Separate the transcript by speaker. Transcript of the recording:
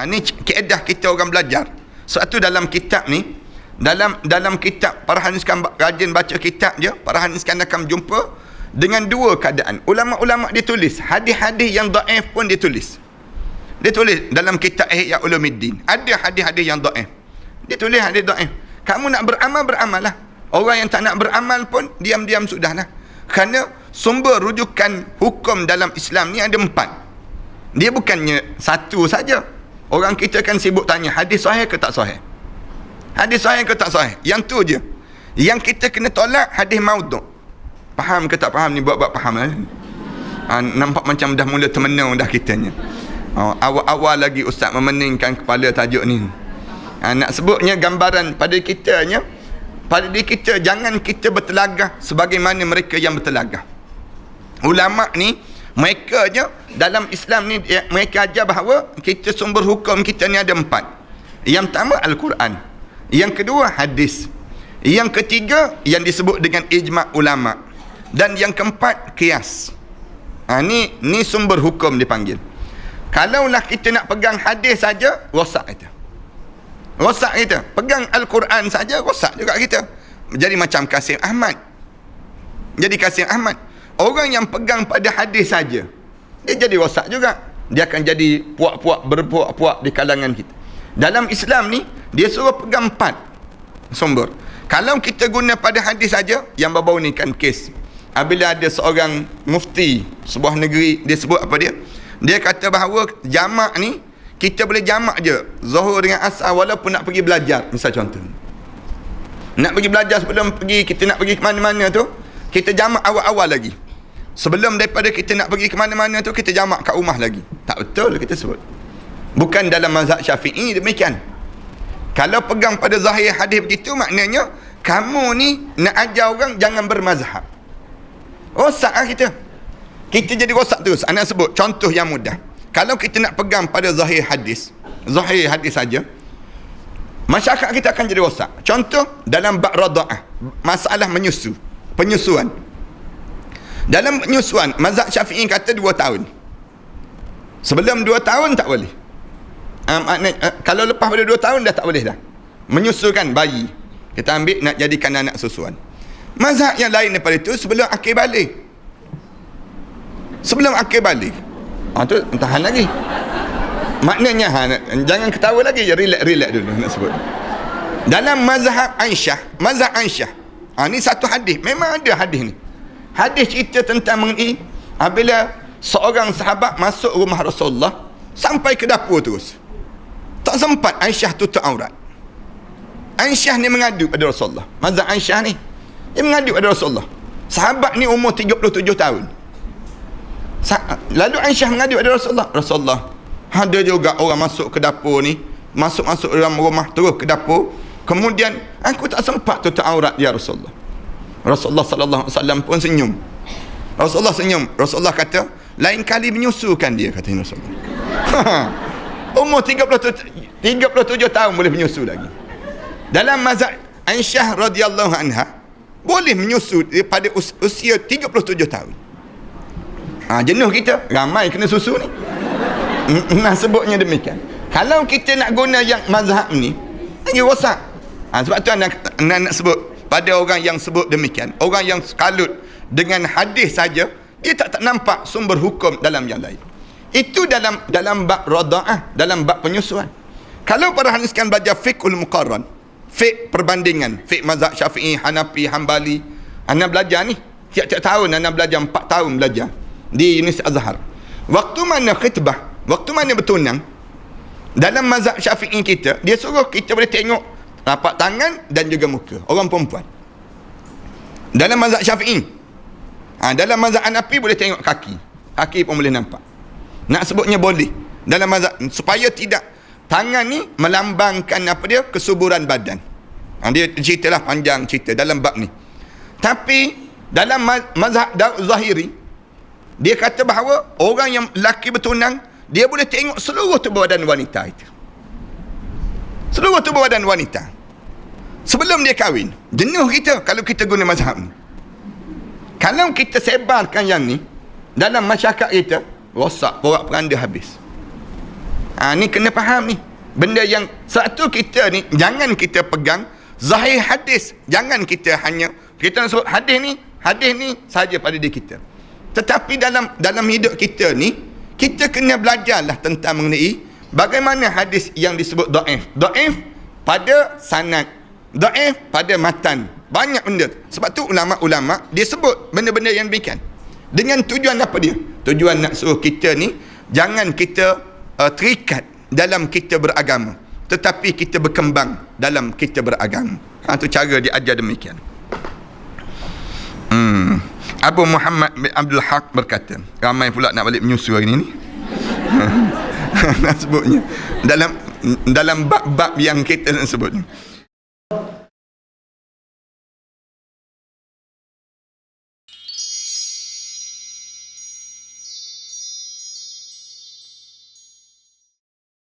Speaker 1: Ni keedah kita orang belajar. Sebab tu dalam kitab ni, dalam kitab para haniskan rajin baca kitab je, para haniskan akan jumpa dengan dua keadaan. Ulama-ulama dia tulis hadis-hadis yang dhaif pun dia tulis. Dia tulis dalam kitab Ihya Ulumuddin. Ada hadis-hadis yang dhaif. Dia tulis hadis dhaif. Kamu nak beramal, beramallah. Orang yang tak nak beramal pun diam-diam sudahlah. Kerana sumber rujukan hukum dalam Islam ni ada 4. Dia bukannya satu saja. Orang kita kan sibuk tanya hadis sahih ke tak sahih. Hadis sahih ke tak sahih. Yang tu je. Yang kita kena tolak hadis maudhu'. Faham ke tak faham ni? Buat-buat faham lah. Nampak macam dah mula termenung dah kitanya. Awal-awal lagi ustaz memeningkan kepala tajuk ni. Nak sebutnya gambaran pada kitanya, pada diri kita, jangan kita bertelagah sebagaimana mereka yang bertelagah. Ulama' ni mereka je dalam Islam ni, mereka ajar bahawa kita sumber hukum kita ni ada 4. Yang pertama Al-Quran, yang kedua hadis, yang ketiga yang disebut dengan ijma' ulama', dan yang keempat qiyas. Ni sumber hukum dipanggil. Kalaulah kita nak pegang hadis saja, rosak kita. Rosak kita. Pegang Al-Quran saja, rosak juga kita. Jadi macam Kasim Ahmad. Jadi Kasim Ahmad, orang yang pegang pada hadis saja, dia jadi rosak juga. Dia akan jadi berpuak-puak di kalangan kita. Dalam Islam ni, dia suruh pegang 4 sumber. Kalau kita guna pada hadis saja, yang baru-baru ni kan kes. Apabila ada seorang mufti sebuah negeri, dia sebut apa dia? Dia kata bahawa jamak ni, kita boleh jamak je Zuhur dengan Asar walaupun nak pergi belajar. Misal contoh, nak pergi belajar sebelum pergi, kita nak pergi ke mana-mana tu, kita jamak awal-awal lagi. Sebelum daripada kita nak pergi ke mana-mana tu, kita jamak kat rumah lagi. Tak betul kita sebut. Bukan dalam mazhab Syafi'i demikian. Kalau pegang pada zahir hadis begitu, maknanya kamu ni nak ajar orang jangan bermazhab. Rosak lah kita. Kita jadi rosak terus. Anak sebut contoh yang mudah. Kalau kita nak pegang pada zahir hadis saja, masyarakat kita akan jadi rosak. Contoh dalam bab radha'ah, masalah penyusuan. Dalam penyusuan, mazhab Syafi'i kata 2 tahun. Sebelum 2 tahun tak boleh. Kalau lepas pada 2 tahun dah tak boleh dah. Menyusukan bayi, kita ambil nak jadikan anak susuan. Mazhab yang lain daripada itu sebelum akhir balik. Sebelum akhir balik. Tu tahan lagi. Maknanya jangan ketawa lagi, relax dulu nak sebut. Dalam mazhab Aisyah, ni satu hadis. Memang ada hadis ni. Hadis cerita tentang mengenai apabila seorang sahabat masuk rumah Rasulullah sampai ke dapur terus. Tak sempat Aisyah tutup aurat. Aisyah ni mengadu pada Rasulullah. Mazhab Aisyah ni, dia mengadu pada Rasulullah. Sahabat ni umur 37 tahun. Lalu Aisyah mengadu pada Rasulullah, ada juga orang masuk ke dapur ni, masuk dalam rumah terus ke dapur, kemudian aku tak sempat tutup aurat ya Rasulullah. Rasulullah sallallahu alaihi wasallam pun senyum. Rasulullah kata, lain kali menyusukan dia, kata Rasulullah. Umur 37 tahun boleh menyusu lagi. Dalam mazhab Aisyah radhiyallahu anha, boleh menyusu pada usia 37 tahun. Jenuh kita, ramai kena susu ni. Nah sebutnya demikian. Kalau kita nak guna yang mazhab ni, lagi rosak. Sebab tu anak nak sebut pada orang yang sebut demikian, orang yang kalut dengan hadis saja, dia tak nampak sumber hukum dalam yang lain. Itu dalam bab radha'ah, dalam bab penyusuan. Kalau para haniskan belajar fiqhul muqarran, fiqh perbandingan, fiqh mazhab Syafi'i, Hanafi, Hambali, anda belajar ni tiap-tiap tahun, anda belajar 4 tahun belajar di Universiti Azhar. Waktu mana khitbah, waktu mana bertunang, dalam mazhab Syafi'i kita, dia suruh kita boleh tengok tapak tangan dan juga muka orang perempuan. Dalam mazhab Syafi'i. Dalam mazhab Hanafi boleh tengok kaki pun boleh nampak. Nak sebutnya boleh dalam mazhab, supaya tidak tangan ni melambangkan apa dia, kesuburan badan. Dia ceritalah panjang cerita dalam bab ni. Tapi dalam mazhab Zahiri, dia kata bahawa orang yang lelaki bertunang, dia boleh tengok seluruh tubuh badan wanita itu. Seluruh tubuh badan wanita sebelum dia kahwin. Jenuh kita kalau kita guna mazhab ni. Kalau kita sebarkan yang ni, dalam masyarakat kita rosak, porak-peranda habis. Ni kena faham ni. Benda yang satu kita ni, jangan kita pegang zahir hadis. Jangan kita hanya, kita nak sebut hadis ni saja pada diri kita. Tetapi dalam hidup kita ni, kita kena belajarlah tentang mengenai bagaimana hadis yang disebut dhaif. Dhaif pada sanad, dhaif pada matan. Banyak benda. Sebab tu ulama-ulama dia sebut benda-benda yang demikian. Dengan tujuan apa dia? Tujuan nak suruh kita ni jangan kita terikat dalam kita beragama, tetapi kita berkembang dalam kita beragama. Itu cara dia ajar demikian. Abu Muhammad bin Abdul Haq berkata, ramai pula nak balik menyusu hari ni. Nak sebutnya dalam bab-bab yang kita nak sebut ni.